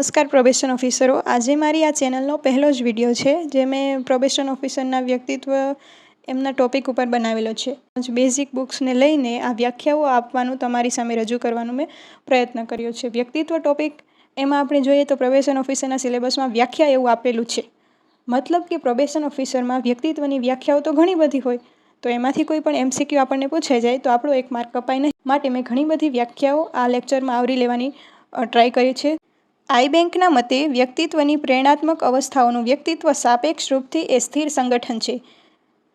નમસ્કાર પ્રોબેશન ઓફિસરો. આજે મારી આ ચેનલનો પહેલો જ વિડીયો છે જે મેં પ્રોબેશન ઓફિસરના વ્યક્તિત્વ એમના ટોપિક ઉપર બનાવેલો છે. બેઝિક બુક્સને લઈને આ વ્યાખ્યાઓ આપવાનું તમારી સામે રજૂ કરવાનો મેં પ્રયત્ન કર્યો છે. વ્યક્તિત્વ ટોપિક એમાં આપણે જોઈએ તો પ્રોબેશન ઓફિસરના સિલેબસમાં વ્યાખ્યા એવું આપેલું છે. મતલબ કે પ્રોબેશન ઓફિસરમાં વ્યક્તિત્વની વ્યાખ્યાઓ તો ઘણી બધી હોય, તો એમાંથી કોઈ પણ MCQ આપણને પૂછાઈ જાય તો આપણો એક માર્ક કપાય નહીં. માટે મેં ઘણી બધી વ્યાખ્યાઓ આ લેક્ચરમાં આવરી લેવાની ટ્રાય કરી છે. આઈબેન્કના મતે વ્યક્તિત્વની પ્રેરણાત્મક અવસ્થાઓનું વ્યક્તિત્વ સાપેક્ષ રૂપથી એ સ્થિર સંગઠન છે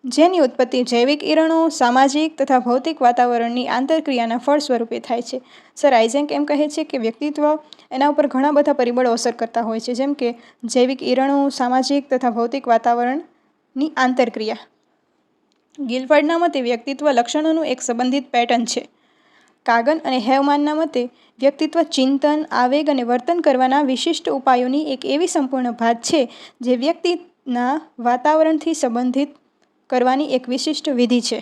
જેની ઉત્પત્તિ જૈવિક ઇરણો, સામાજિક તથા ભૌતિક વાતાવરણની આંતરક્રિયાના ફળ સ્વરૂપે થાય છે. સર આઇઝેક એમ કહે છે કે વ્યક્તિત્વ એના ઉપર ઘણા બધા પરિબળો અસર કરતા હોય છે, જેમ કે જૈવિક ઇરણો, સામાજિક તથા ભૌતિક વાતાવરણની આંતરક્રિયા. ગિલફર્ડના મતે વ્યક્તિત્વ લક્ષણોનું એક સંબંધિત પેટર્ન છે. કાગન અને હેવમાનના મતે વ્યક્તિત્વ ચિંતન, આવેગ અને વર્તન કરવાના વિશિષ્ટ ઉપાયોની એક એવી સંપૂર્ણ ભાત છે જે વ્યક્તિના વાતાવરણથી સંબંધિત કરવાની એક વિશિષ્ટ વિધિ છે.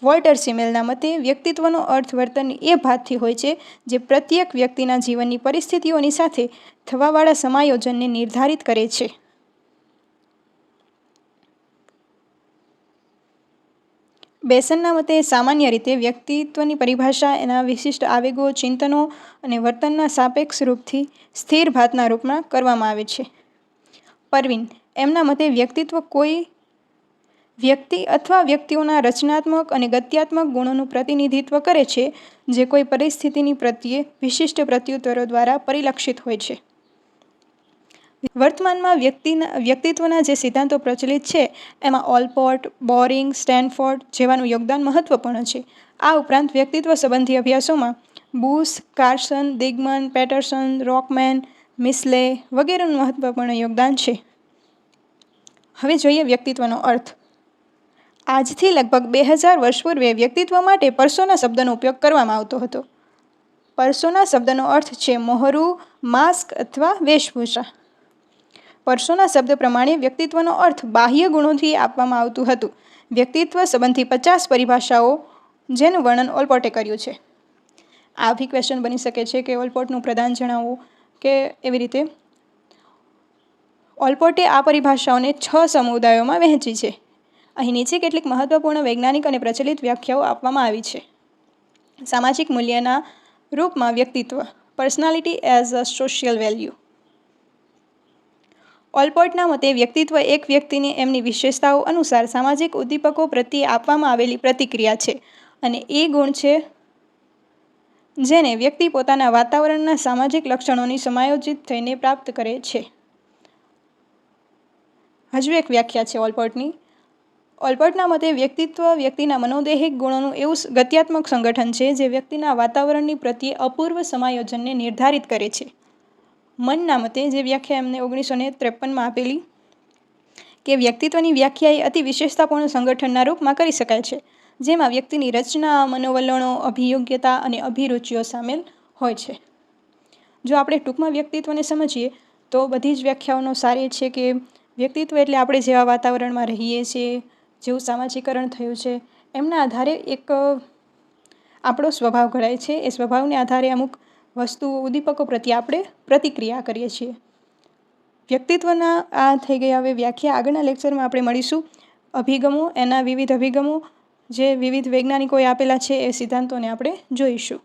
વોલ્ટર સિમેલના મતે વ્યક્તિત્વનો અર્થ વર્તનની એ ભાતથી હોય છે જે પ્રત્યેક વ્યક્તિના જીવનની પરિસ્થિતિઓની સાથે થવાવાળા સમાયોજનને નિર્ધારિત કરે છે. બેસનના મતે સામાન્ય રીતે વ્યક્તિત્વની પરિભાષા એના વિશિષ્ટ આવેગો, ચિંતનો અને વર્તનના સાપેક્ષ રૂપથી સ્થિર ભાતના રૂપમાં કરવામાં આવે છે. પરવીન એમના મતે વ્યક્તિત્વ કોઈ વ્યક્તિ અથવા વ્યક્તિઓના રચનાત્મક અને ગત્યાત્મક ગુણોનું પ્રતિનિધિત્વ કરે છે જે કોઈ પરિસ્થિતિની પ્રત્યે વિશિષ્ટ પ્રત્યુત્તરો દ્વારા પરિલક્ષિત હોય છે. વર્તમાનમાં વ્યક્તિત્વના જે સિદ્ધાંતો પ્રચલિત છે એમાં ઓલપોર્ટ, બોરિંગ, સ્ટેનફોર્ડ જેવાનું યોગદાન મહત્વપૂર્ણ છે. આ ઉપરાંત વ્યક્તિત્વ સંબંધી અભ્યાસોમાં બુશ, કાર્સન, દિગમન, પેટરસન, રોકમેન, મિસલે વગેરેનું મહત્વપૂર્ણ યોગદાન છે. હવે જોઈએ વ્યક્તિત્વનો અર્થ. આજથી લગભગ 2000 વર્ષ પૂર્વે વ્યક્તિત્વ માટે પર્સોના શબ્દનો ઉપયોગ કરવામાં આવતો હતો. પર્સોના શબ્દનો અર્થ છે મોહરું, માસ્ક અથવા વેશભૂષા. પર્સોના શબ્દ પ્રમાણે વ્યક્તિત્વનો અર્થ બાહ્ય ગુણોથી આપવામાં આવતું હતું. વ્યક્તિત્વ સંબંધી 50 પરિભાષાઓ જેનું વર્ણન ઓલપોર્ટે કર્યું છે. આ બી ક્વેશ્ચન બની શકે છે કે ઓલપોર્ટનું પ્રદાન જણાવવું કે એવી રીતે. ઓલપોર્ટે આ પરિભાષાઓને 6 સમુદાયોમાં વહેંચી છે. અહીં નીચે કેટલીક મહત્વપૂર્ણ વૈજ્ઞાનિક અને પ્રચલિત વ્યાખ્યાઓ આપવામાં આવી છે. સામાજિક મૂલ્યના રૂપમાં વ્યક્તિત્વ, personality as a social value. ઓલપોર્ટના મતે વ્યક્તિત્વ એક વ્યક્તિને એમની વિશેષતાઓ અનુસાર સામાજિક ઉદ્દીપકો પ્રત્યે આપવામાં આવેલી પ્રતિક્રિયા છે અને એ ગુણ છે જેને વ્યક્તિ પોતાના વાતાવરણના સામાજિક લક્ષણોની સમાયોજિત થઈને પ્રાપ્ત કરે છે. હજુ એક વ્યાખ્યા છે ઓલપોર્ટની. ઓલપોર્ટના મતે વ્યક્તિત્વ વ્યક્તિના મનોદૈહિક ગુણોનું એવું ગત્યાત્મક સંગઠન છે જે વ્યક્તિના વાતાવરણની પ્રત્યે અપૂર્વ સમાયોજનને નિર્ધારિત કરે છે. મનના મતે જે વ્યાખ્યા એમને 1953માં આપેલી કે વ્યક્તિત્વની વ્યાખ્યા એ અતિ વિશેષતાપૂર્ણ સંગઠનના રૂપમાં કરી શકાય છે જેમાં વ્યક્તિની રચના, મનોવલણો, અભિયોગ્યતા અને અભિરુચિઓ સામેલ હોય છે. જો આપણે ટૂંકમાં વ્યક્તિત્વને સમજીએ તો બધી જ વ્યાખ્યાઓનો સાર એ છે કે વ્યક્તિત્વ એટલે આપણે જેવા વાતાવરણમાં રહીએ છીએ, જેવું સામાજિકરણ થયું છે એમના આધારે એક આપણો સ્વભાવ ઘડાય છે. એ સ્વભાવને આધારે અમુક વસ્તુઓ, ઉદ્દીપકો પ્રત્યે આપણે પ્રતિક્રિયા કરીએ છીએ. વ્યક્તિત્વના આ થઈ ગયા હવે વ્યાખ્યા. આગળના લેક્ચરમાં આપણે મળીશું અભિગમો, એના વિવિધ અભિગમો જે વિવિધ વૈજ્ઞાનિકોએ આપેલા છે એ સિદ્ધાંતોને આપણે જોઈશું.